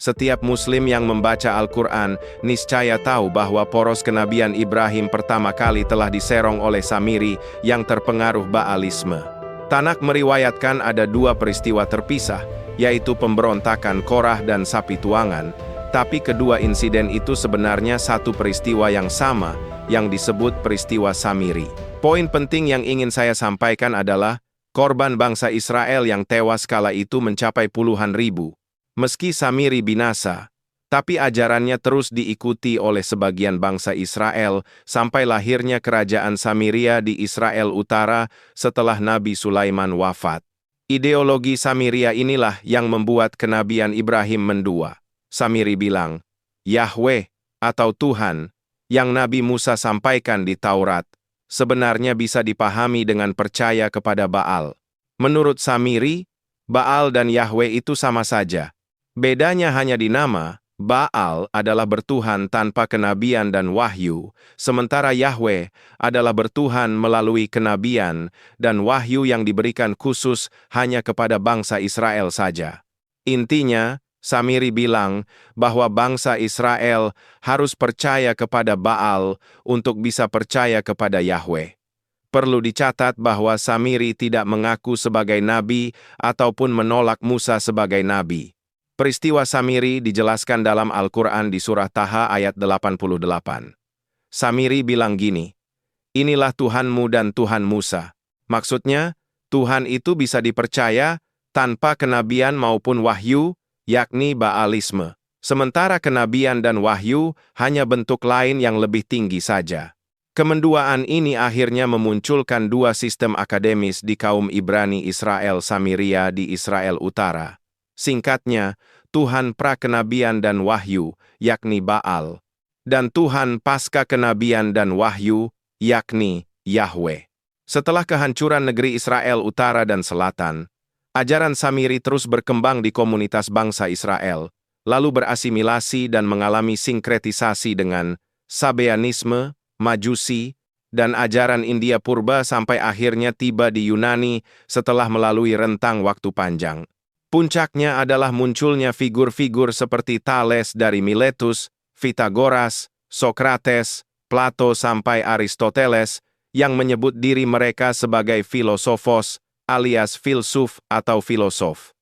Setiap Muslim yang membaca Al-Quran niscaya tahu bahwa poros kenabian Ibrahim pertama kali telah diserong oleh Samiri yang terpengaruh Baalisme. Tanak meriwayatkan ada dua peristiwa terpisah, yaitu pemberontakan Korah dan sapi tuangan, tapi kedua insiden itu sebenarnya satu peristiwa yang sama, yang disebut peristiwa Samiri. Poin penting yang ingin saya sampaikan adalah, korban bangsa Israel yang tewas kala itu mencapai puluhan ribu. Meski Samiri binasa, tapi ajarannya terus diikuti oleh sebagian bangsa Israel sampai lahirnya kerajaan Samiria di Israel Utara setelah Nabi Sulaiman wafat. Ideologi Samiria inilah yang membuat kenabian Ibrahim mendua. Samiri bilang, Yahweh atau Tuhan yang Nabi Musa sampaikan di Taurat sebenarnya bisa dipahami dengan percaya kepada Baal. Menurut Samiri, Baal dan Yahweh itu sama saja. Bedanya hanya di nama. Baal adalah bertuhan tanpa kenabian dan wahyu, sementara Yahweh adalah bertuhan melalui kenabian dan wahyu yang diberikan khusus hanya kepada bangsa Israel saja. Intinya, Samiri bilang bahwa bangsa Israel harus percaya kepada Baal untuk bisa percaya kepada Yahweh. Perlu dicatat bahwa Samiri tidak mengaku sebagai nabi ataupun menolak Musa sebagai nabi. Peristiwa Samiri dijelaskan dalam Al-Quran di surah Taha ayat 88. Samiri bilang gini, inilah Tuhanmu dan Tuhan Musa. Maksudnya, Tuhan itu bisa dipercaya tanpa kenabian maupun wahyu, yakni Baalisme. Sementara kenabian dan wahyu hanya bentuk lain yang lebih tinggi saja. Kemenduaan ini akhirnya memunculkan dua sistem akademis di kaum Ibrani Israel Samiria di Israel Utara. Singkatnya, Tuhan pra-kenabian dan wahyu, yakni Baal, dan Tuhan pasca kenabian dan wahyu, yakni Yahweh. Setelah kehancuran negeri Israel Utara dan Selatan, ajaran Samiri terus berkembang di komunitas bangsa Israel, lalu berasimilasi dan mengalami sinkretisasi dengan Sabeanisme, Majusi, dan ajaran India Purba sampai akhirnya tiba di Yunani setelah melalui rentang waktu panjang. Puncaknya adalah munculnya figur-figur seperti Thales dari Miletus, Pythagoras, Sokrates, Plato sampai Aristoteles, yang menyebut diri mereka sebagai filosofos, alias filsuf atau filosof.